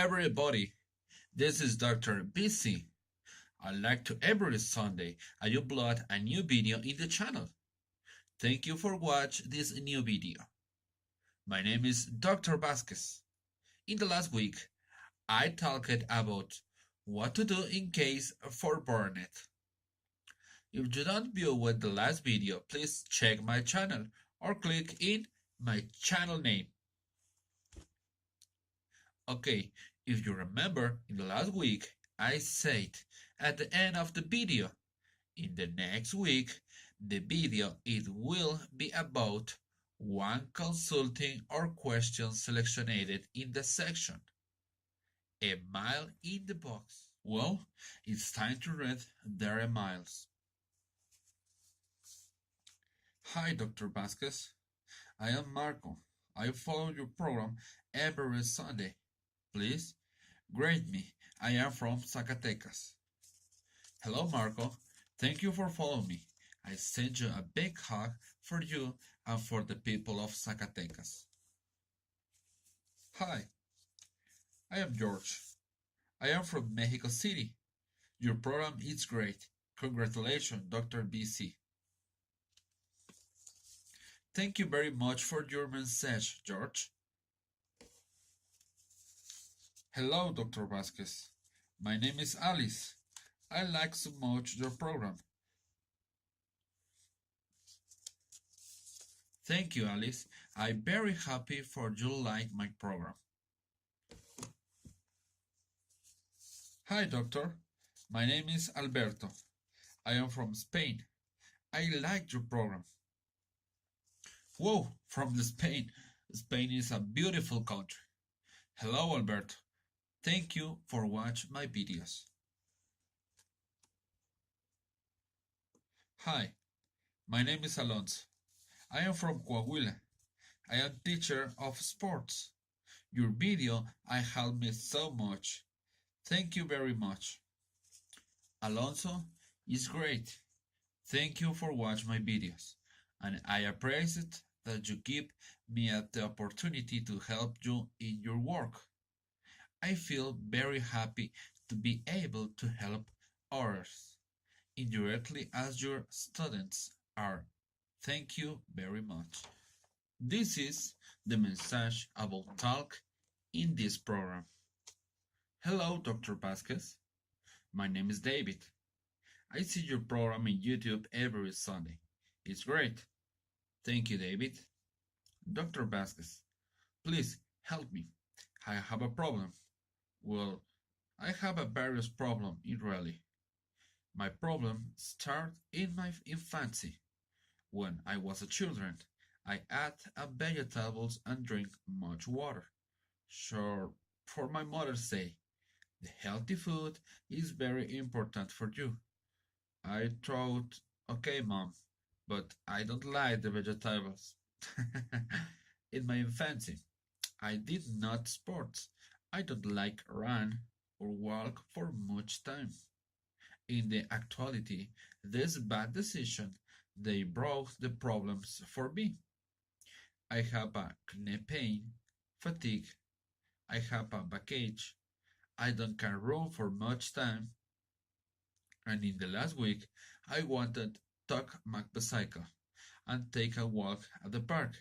everybody, this is Dr. BC. I like to every Sunday I upload a new video in the channel. Thank you for watching this new video. My name is Dr. Vasquez. In the last week, I talked about what to do in case for burnout. If you don't view with the last video, please check my channel or click in my channel name. Okay, if you remember in the last week, I said at the end of the video, in the next week, the video it will be about one consulting or question selected in the section. A mile in the box. Well, it's time to read their emails. Hi, Dr. Vasquez. I am Marco. I follow your program every Sunday. Please grade me. I am from Zacatecas. Hello, Marco. Thank you for following me. I send you a big hug for you and for the people of Zacatecas. Hi, I am George. I am from Mexico City. Your program is great. Congratulations, Dr. BC. Thank you very much for your message, George. Hello, Dr. Vasquez. My name is Alice. I like so much your program. Thank you, Alice. I'm very happy for you like my program. Hi, doctor. My name is Alberto. I am from Spain. I like your program. Whoa, from Spain. Spain is a beautiful country. Hello, Alberto. Thank you for watching my videos. Hi, my name is Alonso. I am from Coahuila. I am teacher of sports. Your video I helped me so much. Thank you very much. Alonso is great. Thank you for watching my videos, and I appreciate that you give me the opportunity to help you in your work. I feel very happy to be able to help others indirectly as your students are. Thank you very much. This is the message I will talk in this program. Hello, Dr. Vasquez. My name is David. I see your program in YouTube every Sunday. It's great. Thank you, David. Dr. Vasquez, please help me. I have a problem. Well, I have a various problem in reality. My problem started in my infancy. When I was a child, I ate vegetables and drink much water. Sure, for my mother say, the healthy food is very important for you. I thought, okay, mom, but I don't like the vegetables. In my infancy, I did not sports. I don't like run or walk for much time. In the actuality, this bad decision they brought the problems for me. I have a knee pain, fatigue. I have a backache. I don't can run for much time. And in the last week, I wanted to take my bicycle and take a walk at the park.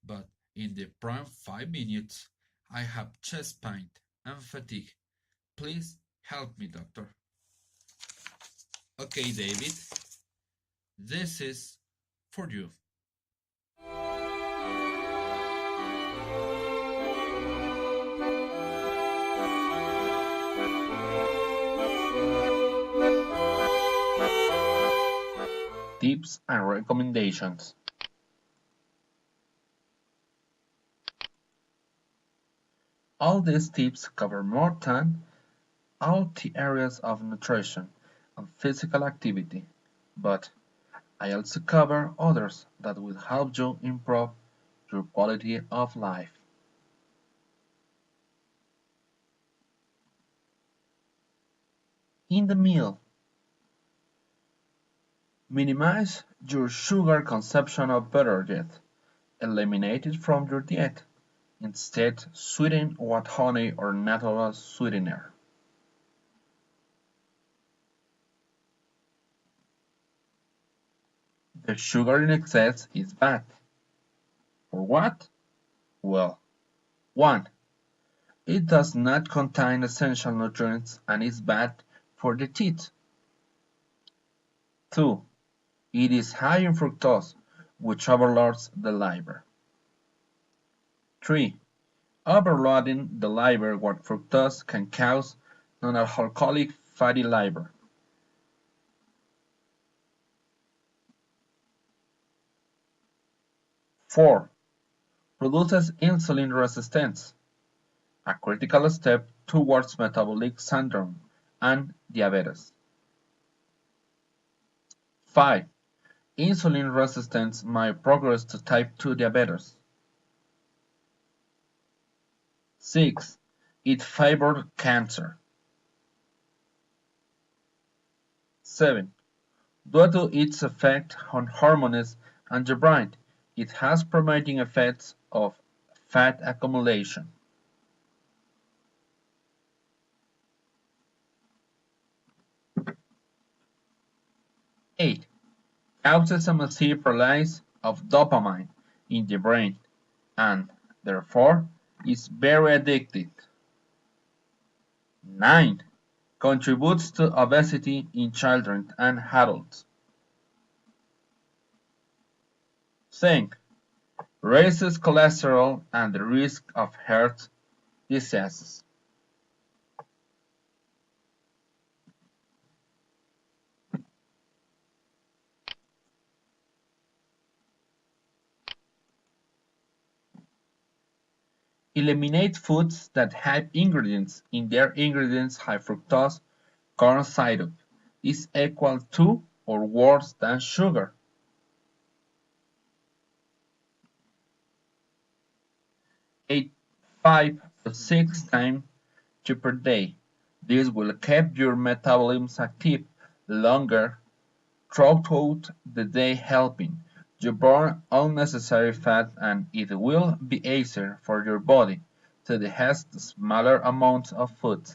But in the prime 5 minutes, I have chest pain and fatigue. Please help me, doctor. Okay, David, this is for you. Tips and recommendations. All these tips cover more than all the areas of nutrition and physical activity, but I also cover others that will help you improve your quality of life. In the meal, minimize your sugar consumption or better yet, eliminate it from your diet. Instead, sweeten with honey or natural sweetener. The sugar in excess is bad. For what? Well, 1. It does not contain essential nutrients and is bad for the teeth. 2. It is high in fructose, which overloads the liver. 3. Overloading the liver with fructose can cause non-alcoholic fatty liver. 4. Produces insulin resistance, a critical step towards metabolic syndrome and diabetes. 5. Insulin resistance might progress to type 2 diabetes. 6. It favored cancer. 7. Due to its effect on hormones and the brain, it has promoting effects of fat accumulation. 8. Causes a massive release of dopamine in the brain and, therefore, is very addictive. 9. Contributes to obesity in children and adults. 10. Raises cholesterol and the risk of heart diseases. Eliminate foods that have ingredients in their ingredients high fructose corn syrup is equal to or worse than sugar. 8, 5 to 6 times per day. This will keep your metabolism active longer throughout the day, helping you burn unnecessary fat, and it will be easier for your body to digest smaller amounts of food.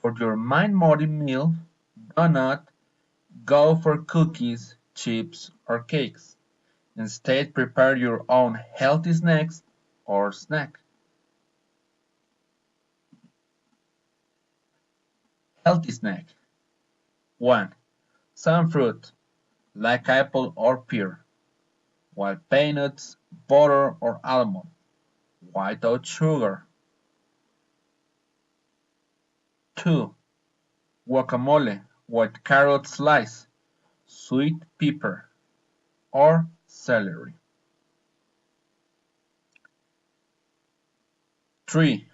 For your mind-morning meal, do not go for cookies, chips, or cakes. Instead, prepare your own healthy snacks or snack. Healthy snack. 1. Some fruit, like apple or pear, while peanuts, butter, or almond, without sugar. 2. Guacamole, with carrot slice, sweet pepper, or celery. 3.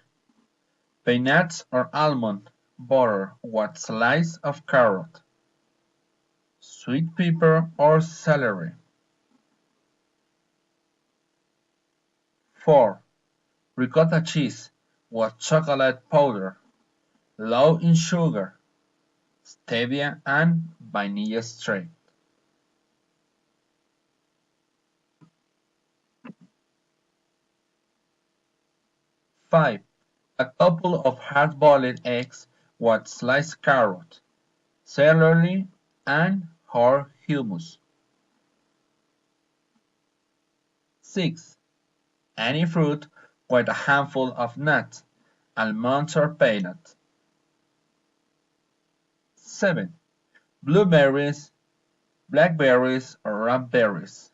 Peanuts or almond butter with slice of carrot, sweet pepper, or celery. 4. Ricotta cheese with chocolate powder, low in sugar, stevia, and vanilla extract. 5. A couple of hard-boiled eggs with sliced carrot, celery, and/or hummus. 6. Any fruit with a handful of nuts, almonds or peanuts. 7. Blueberries, blackberries or raspberries,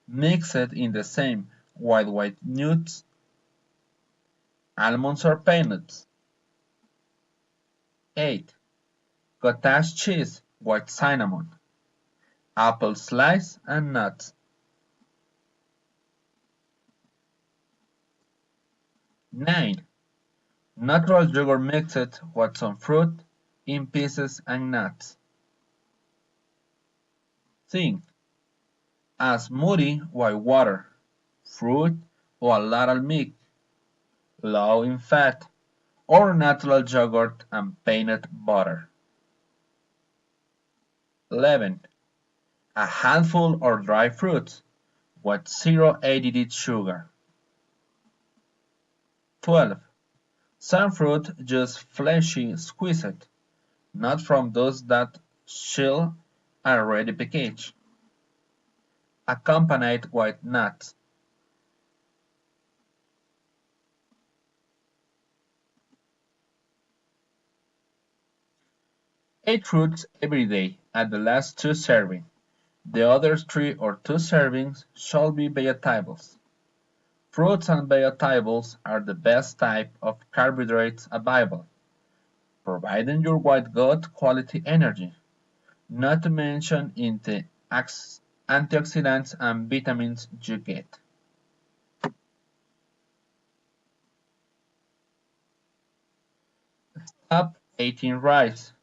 mixed in the same with nuts, almonds or peanuts. 8. Cottage cheese with cinnamon, apple slice and nuts. 9. Natural yogurt mixed with some fruit in pieces and nuts. 10. A smoothie with water, fruit, or a little milk, low in fat, or natural yogurt and peanut butter. 11. a handful or dry fruit with zero added sugar. 12. Some fruit just fleshy squeezed, not from those that shell are ready packaged, accompanied with nuts. 8 fruits every day at the last 2 servings. The other 3 or 2 servings shall be vegetables. Fruits and vegetables are the best type of carbohydrates available, providing your white good quality energy, not to mention in the antioxidants and vitamins you get. Stop eating rice,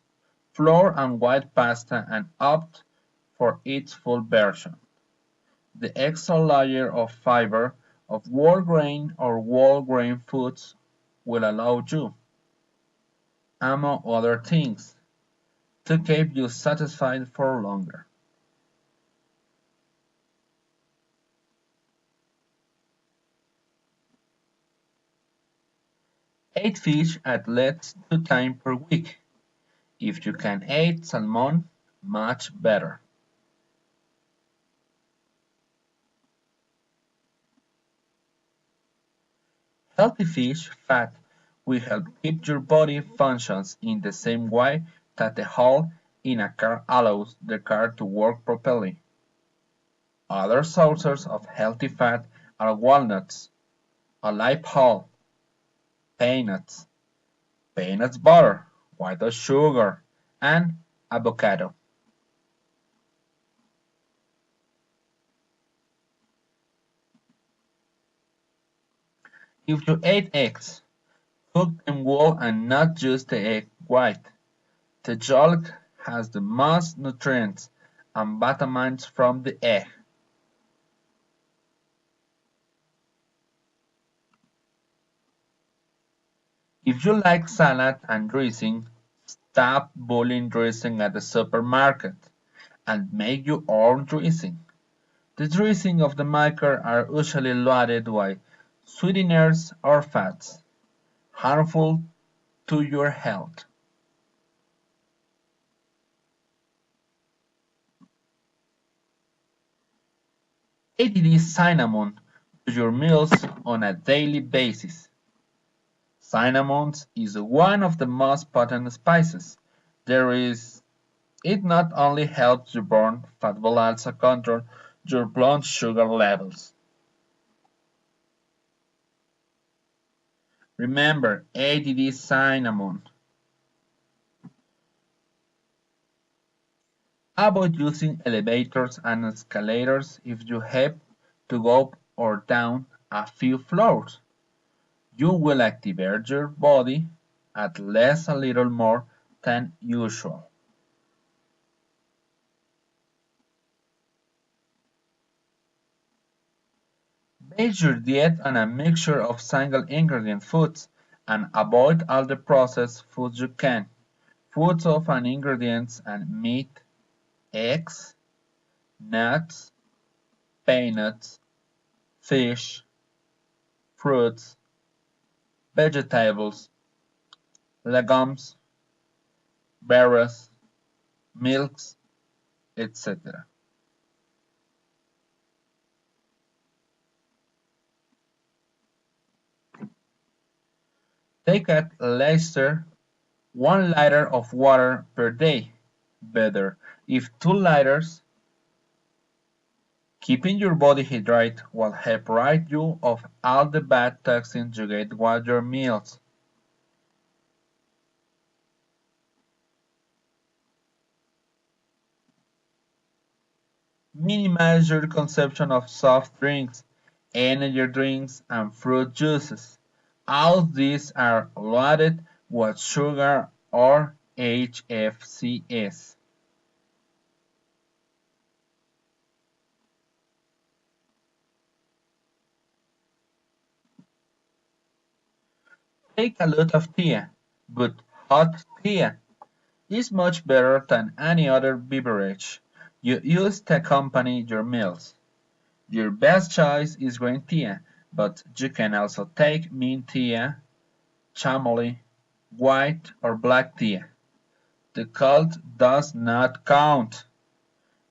flour and white pasta and opt for its full version. The extra layer of fiber of whole grain or whole grain foods will allow you, among other things, to keep you satisfied for longer. Eat fish at least 2 times per week. If you can eat salmon, much better. Healthy fish fat will help keep your body functions in the same way that the hull in a car allows the car to work properly. Other sources of healthy fat are walnuts, olive oil, peanuts, peanut butter, white sugar, and avocado. If you eat eggs, cook them well and not just the egg white. The yolk has the most nutrients and vitamins from the egg. If you like salad and dressing, stop buying dressing at the supermarket and make your own dressing. The dressing of the maker are usually loaded with sweeteners or fats, harmful to your health. Add cinnamon to your meals on a daily basis. Cinnamon is one of the most potent spices there is. It not only helps you burn fat but also control your blood sugar levels. Remember, add cinnamon. Avoid using elevators and escalators if you have to go up or down a few floors. You will activate your body at least a little more than usual. Base your diet on a mixture of single ingredient foods and avoid all the processed foods you can. Foods of an ingredients and meat, eggs, nuts, peanuts, fish, fruits, vegetables, legumes, berries, milks, etc. Take at least 1 liter of water per day. Better if 2 liters. Keeping your body hydrated will help rid you of all the bad toxins you get with your meals. Minimize your consumption of soft drinks, energy drinks, and fruit juices. All these are loaded with sugar or HFCs. Take a lot of tea, but hot tea is much better than any other beverage you use to accompany your meals. Your best choice is green tea, but you can also take mint tea, chamomile, white or black tea. The cold does not count.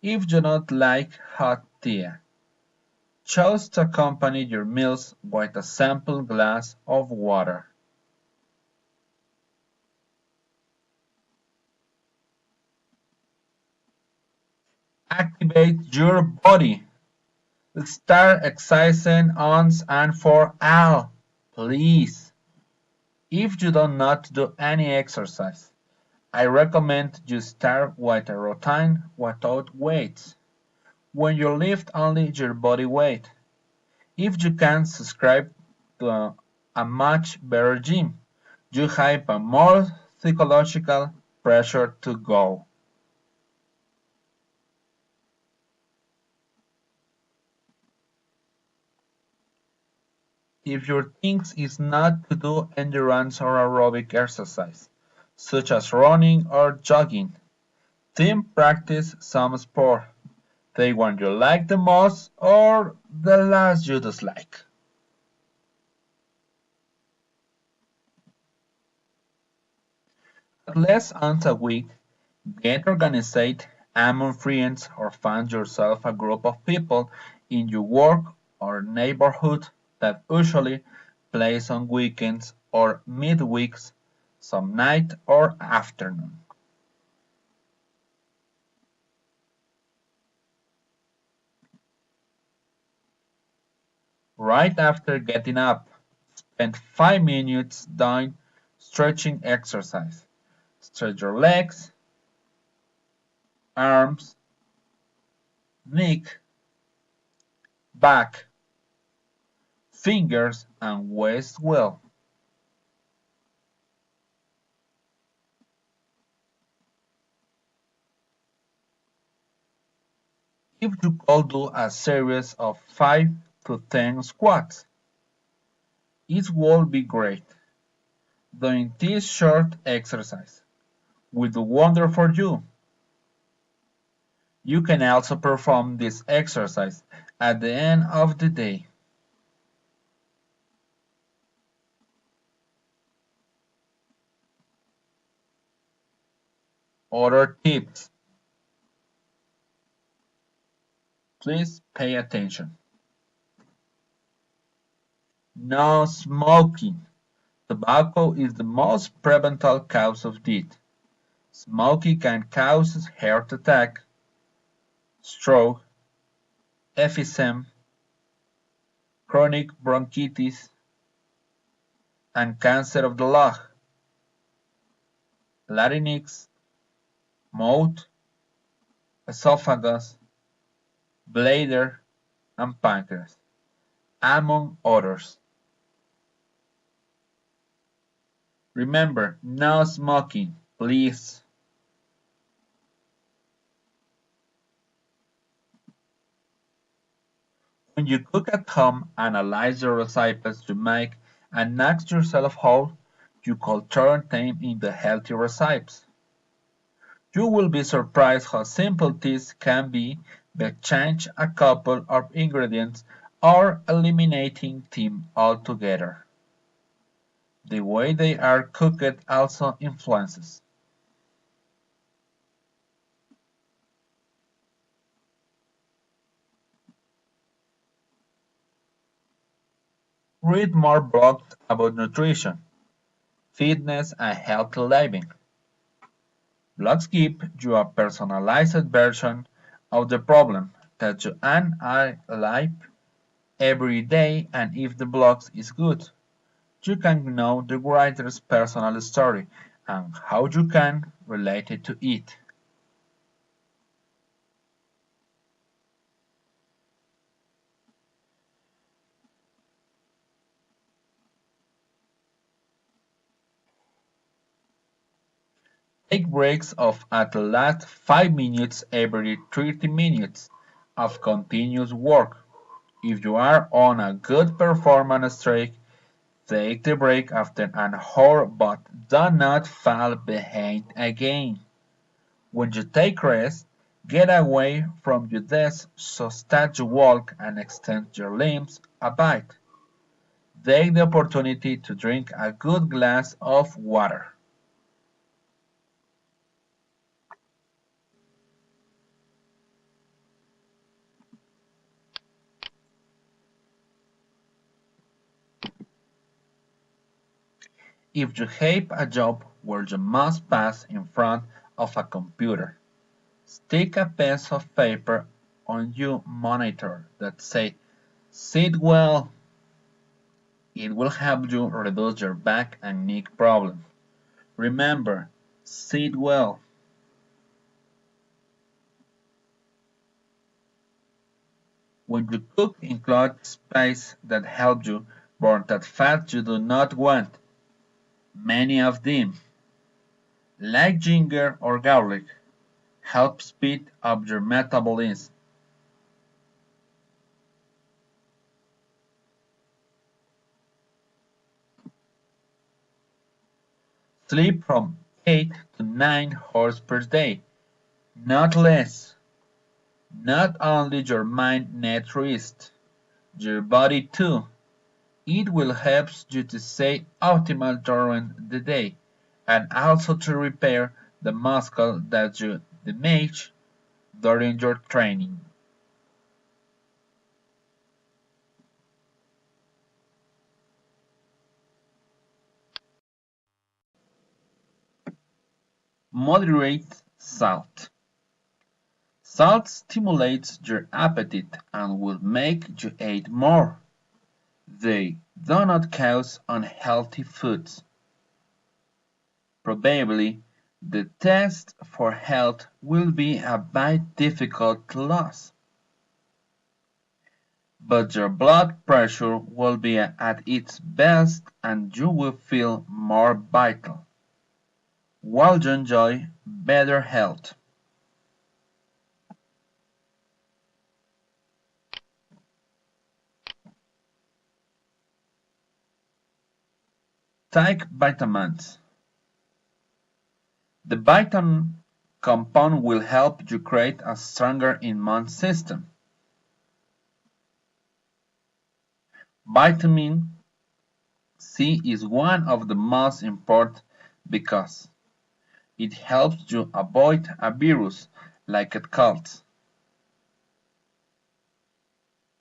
If you don't like hot tea, choose to accompany your meals with a simple glass of water. Activate your body. Start exercising once and for all, please. If you do not do any exercise, I recommend you start with a routine without weights. When you lift only your body weight, if you can subscribe to a much better gym, you have a more psychological pressure to go. If your thing is not to do endurance or aerobic exercise, such as running or jogging, then practice some sport. Take one you like the most or the last you dislike. At least once a week, get organized among friends or find yourself a group of people in your work or neighborhood that usually plays on weekends or midweeks, some night or afternoon. Right after getting up, spend 5 minutes doing stretching exercise. Stretch your legs, arms, neck, back, fingers, and waist well. If you could do a series of 5 to 10 squats, it would be great. Doing this short exercise will do wonder for you. You can also perform this exercise at the end of the day. Other tips, please pay attention. No smoking. Tobacco is the most prevalent cause of death. Smoking can cause heart attack, stroke, emphysema, chronic bronchitis, and cancer of the lung, larynx, mouth, esophagus, bladder, and pancreas, among others. Remember, no smoking, please. When you cook at home, analyze the recipes you make and ask yourself how you could turn them into healthy recipes. You will be surprised how simple these can be by changing a couple of ingredients or eliminating them altogether. The way they are cooked also influences. Read more blogs about nutrition, fitness, and healthy living. Blogs give you a personalized version of the problem that you and I live every day, and if the blog is good, you can know the writer's personal story and how you can relate it to it. Take breaks of at least 5 minutes every 30 minutes of continuous work. If you are on a good performance streak, take the break after an hour but do not fall behind again. When you take rest, Get away from your desk so that you walk and extend your limbs a bit. Take the opportunity to drink a good glass of water. If you have a job where you must pass in front of a computer, stick a piece of paper on your monitor that says "Sit well." It will help you reduce your back and neck problems. Remember, sit well. When you cook, include spices that help you burn that fat you do not want. Many of them, like ginger or garlic, help speed up your metabolism. Sleep from 8 to 9 hours per day, not less. Not only your mind needs rest, your body too. It will help you to stay optimal during the day and also to repair the muscle that you damage during your training. Moderate salt. Salt stimulates your appetite and will make you eat more. They do not cause unhealthy foods. Probably the test for health will be a bit difficult to lose, but your blood pressure will be at its best and you will feel more vital, while you enjoy better health. Take vitamins. The vitamin compound will help you create a stronger immune system. Vitamin C is one of the most important because it helps you avoid a virus like a cold.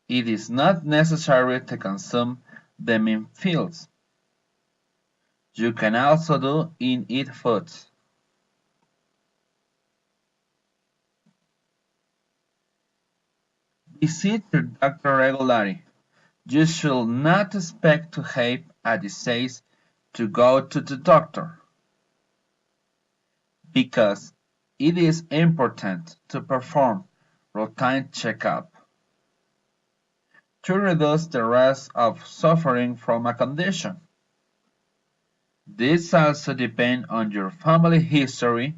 It is not necessary to consume them in pills. You can also do in eat foods. Visit your doctor regularly. You should not expect to have a disease to go to the doctor, because it is important to perform routine checkup to reduce the risk of suffering from a condition. This also depends on your family history,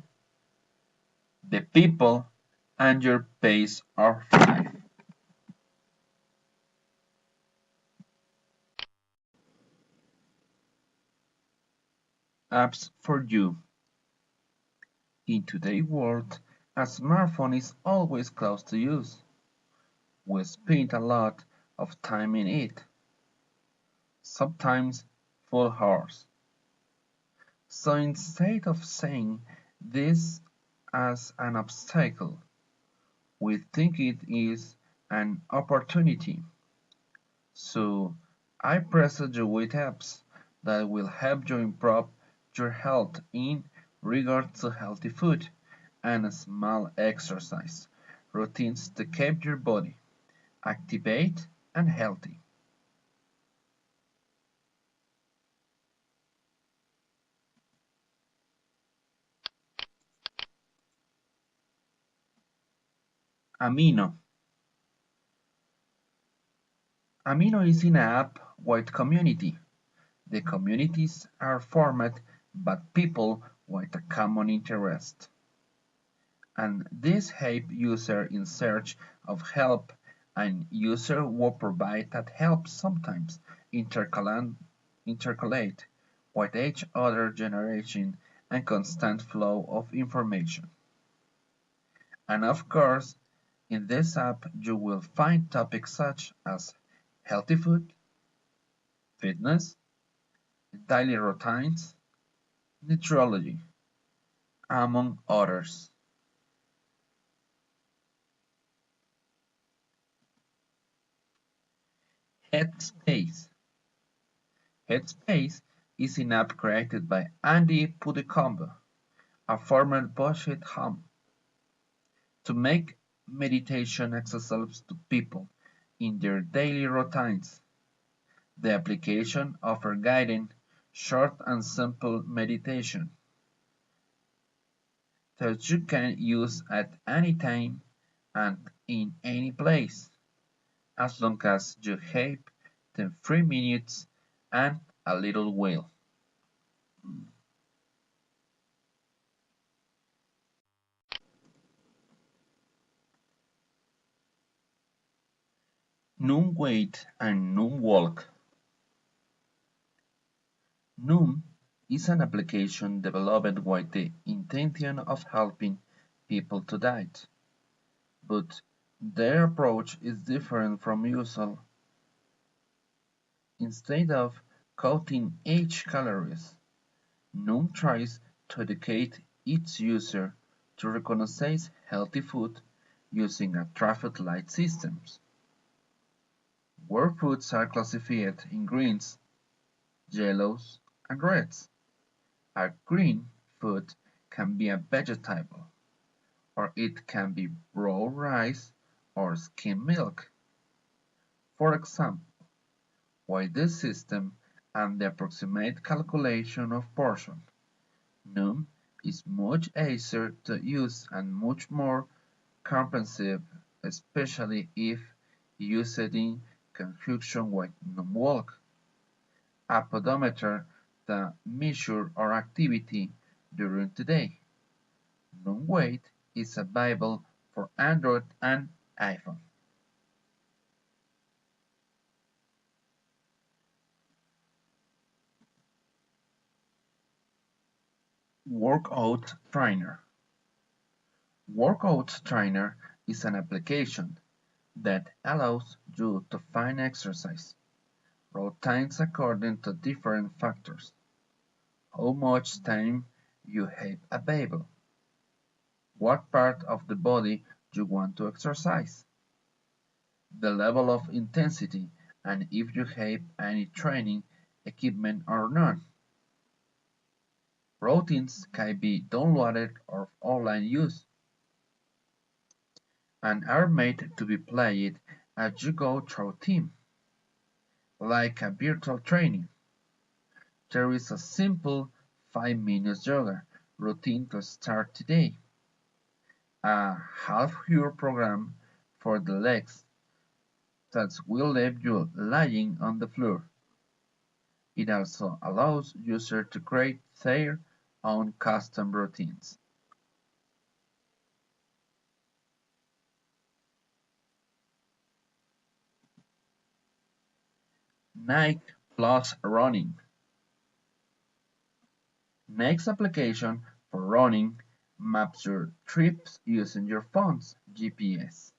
the people, and your pace of life. Apps for you. In today's world, a smartphone is always close to use. We spend a lot of time in it, sometimes full hours. So instead of saying this as an obstacle, we think it is an opportunity. So I present you with apps that will help you improve your health in regard to healthy food and small exercise routines to keep your body activate and healthy. Amino. Amino is in an app-wide community. The communities are formed by people with a common interest, and this help user in search of help, and user will provide that help sometimes intercalate with each other generation and constant flow of information. And of course, in this app you will find topics such as healthy food, fitness, daily routines, nutrology, among others. Headspace. Headspace is an app created by Andy Puddicombe, a former BuzzFeed hum, to make meditation accessible to people in their daily routines. The application offers guided, short and simple meditation that you can use at any time and in any place, as long as you have the 3 minutes and a little will. Noon Wait and Noon Walk. Noom is an application developed with the intention of helping people to diet, but their approach is different from usual. Instead of counting each calories, Noom tries to educate its user to recognize healthy food using a traffic light system, where foods are classified in greens, yellows, and reds. A green food can be a vegetable, or it can be raw rice or skim milk. For example, with this system and the approximate calculation of portion, Noom is much easier to use and much more comprehensive, especially if used in conjunction with NumWalk, a pedometer that measures our activity during the day. NumWeight is available for Android and iPhone. Workout Trainer. Workout Trainer is an application that allows you to find exercise routines according to different factors: how much time you have available, what part of the body you want to exercise, the level of intensity, and if you have any training equipment or not. Routines can be downloaded or online use, and are made to be played as you go through them, like a virtual training. There is a simple 5 minutes yoga routine to start today, a half-hour program for the legs that will leave you lying on the floor. It also allows users to create their own custom routines. Nike Plus Running. Nike's application for running maps your trips using your phone's GPS,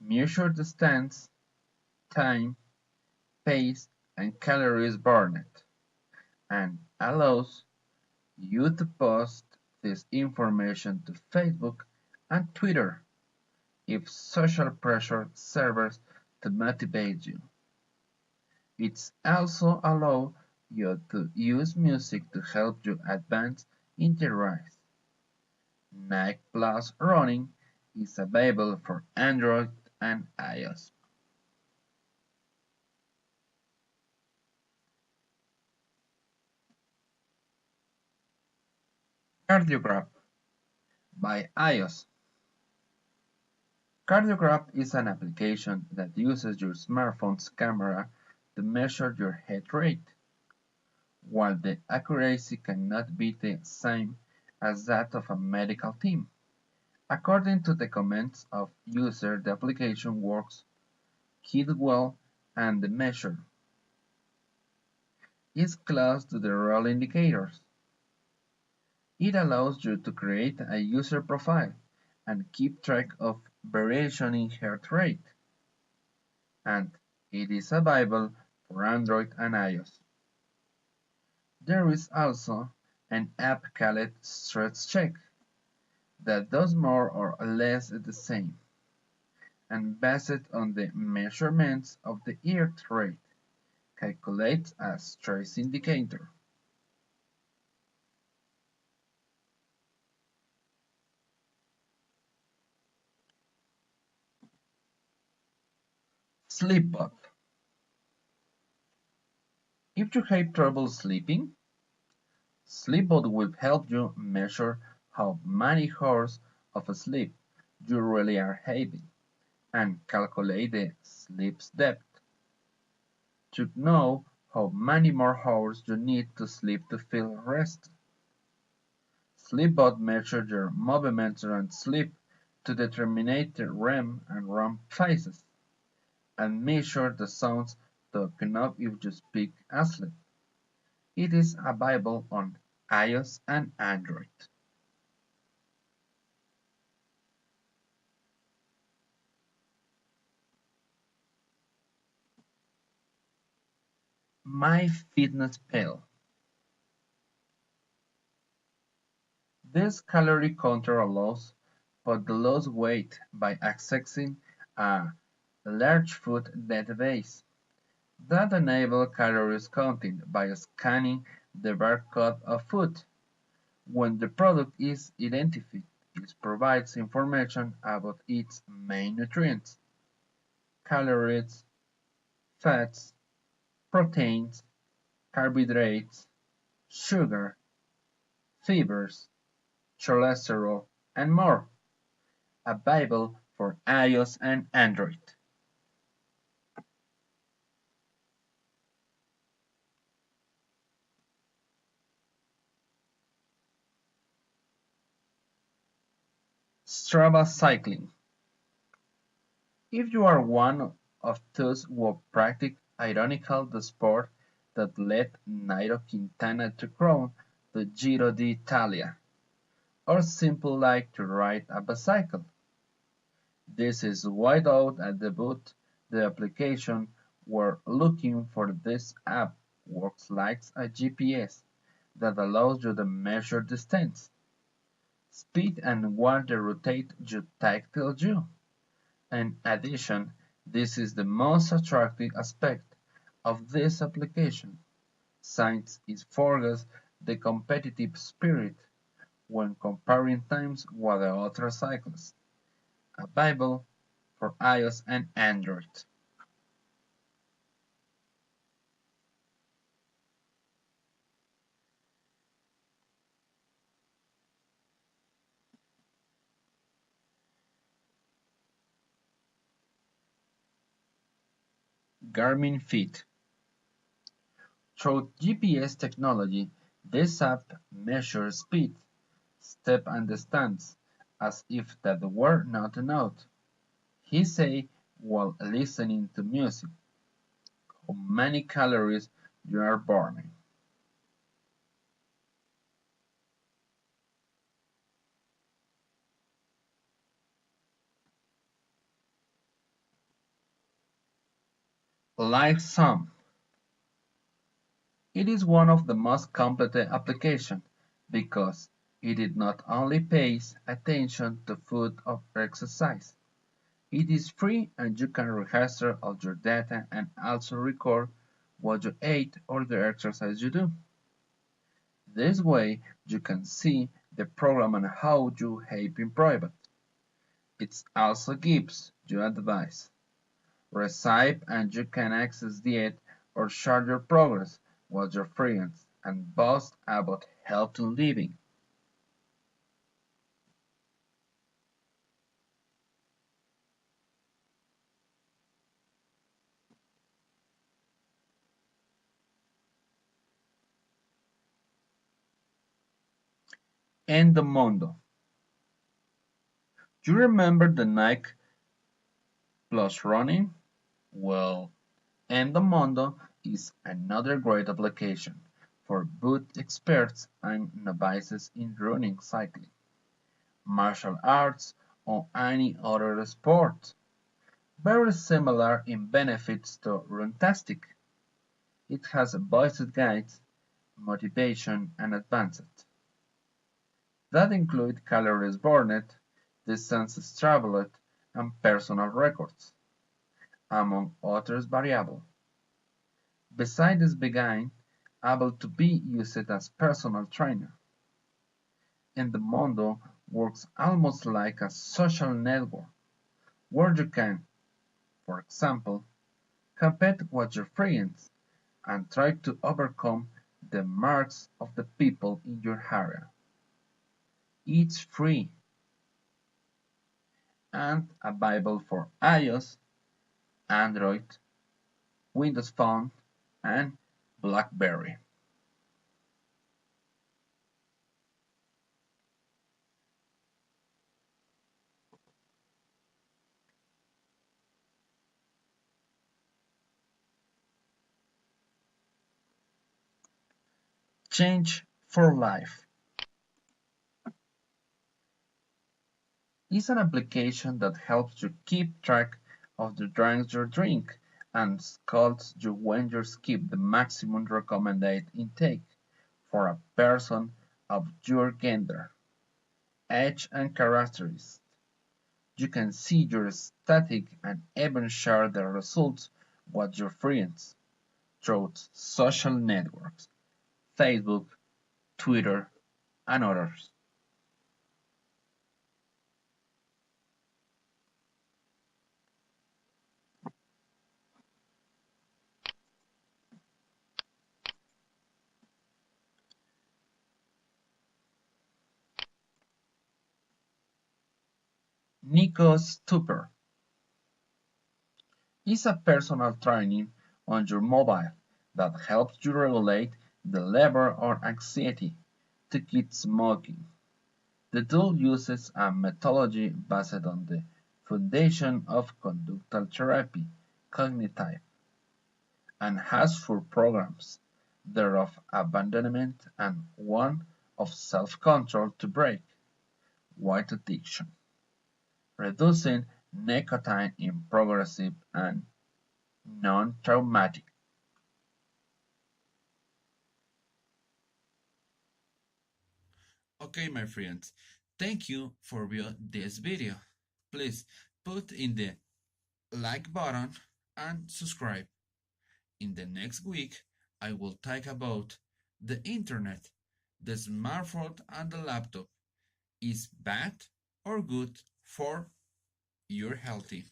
measure distance, time, pace, and calories burned, and allows you to post this information to Facebook and Twitter if social pressure serves to motivate you. It also allows you to use music to help you advance in the race. Nike Plus Running is available for Android and iOS. Cardiograph by iOS. Cardiograph is an application that uses your smartphone's camera to measure your heart rate. While the accuracy cannot be the same as that of a medical team, according to the comments of users, the application works quite well and the measure is close to the real indicators. It allows you to create a user profile and keep track of variation in heart rate, and it is available for Android and iOS. There is also an app called Stress Check that does more or less the same, and based on the measurements of the heart rate, calculates a stress indicator. Sleepbot. If you have trouble sleeping, Sleepbot will help you measure how many hours of sleep you really are having and calculate the sleep depth to know how many more hours you need to sleep to feel rested. Sleepbot measures your movements during sleep to determine the REM and REM phases and measure the sounds to know if you speak asleep. It is available on iOS and Android. MyFitnessPal. This calorie counter allows for the lost weight by accessing a large food database that enables calories counting by scanning the barcode of food. When the product is identified, it provides information about its main nutrients, calories, fats, proteins, carbohydrates, sugar, fibers, cholesterol, and more, available for iOS and Android. Strava cycling. If you are one of those who practice ironically the sport that led Nairo Quintana to crown the Giro d'Italia, or simply like to ride a bicycle, this is why out at the boot the application we're looking for. This app works like a GPS that allows you to measure distance, speed, and what the route you take tells you. In addition, this is the most attractive aspect of this application, since it forgets the competitive spirit when comparing times with the other cycles, available for iOS and Android. Garmin Fit. Through GPS technology, this app measures speed, step and distance, as if that were not a note. He say while listening to music, how many calories you are burning. Like some, it is one of the most complete applications because it not only pays attention to food or exercise, it is free and you can register all your data and also record what you ate or the exercise you do. This way you can see the program and how you have in private. It also gives you advice, recipe, and you can access diet or share your progress with your friends and boast about healthy living. And the Mondo. Do you remember the Nike Plus Running? Well, Endomondo is another great application for both experts and novices in running, cycling, martial arts, or any other sport. Very similar in benefits to Runtastic. It has voiced guides, motivation, and advanced that include calories burned, distances traveled, and personal records, among others variables. Besides being able to be used as personal trainer, Endomondo works almost like a social network where you can, for example, compete with your friends and try to overcome the marks of the people in your area. It's free and available for iOS, Android, Windows Phone, and BlackBerry. Change for Life is an application that helps you keep track of the drinks you drink and scolds you when you skip the maximum recommended intake for a person of your gender, age, and characteristics. You can see your static and even share the results with your friends through social networks, Facebook, Twitter, and others. Nico Stupper is a personal training on your mobile that helps you regulate the level of anxiety to quit smoking. The tool uses a methodology based on the foundation of conductual therapy, cognitive, and has four programs: thereof abandonment and one of self-control to break white addiction, reducing nicotine in progressive and non-traumatic. Okay, my friends, thank you for viewing this video. Please put in the like button and subscribe. In the next week, I will talk about the internet, the smartphone and the laptop. Is bad or good for your healthy?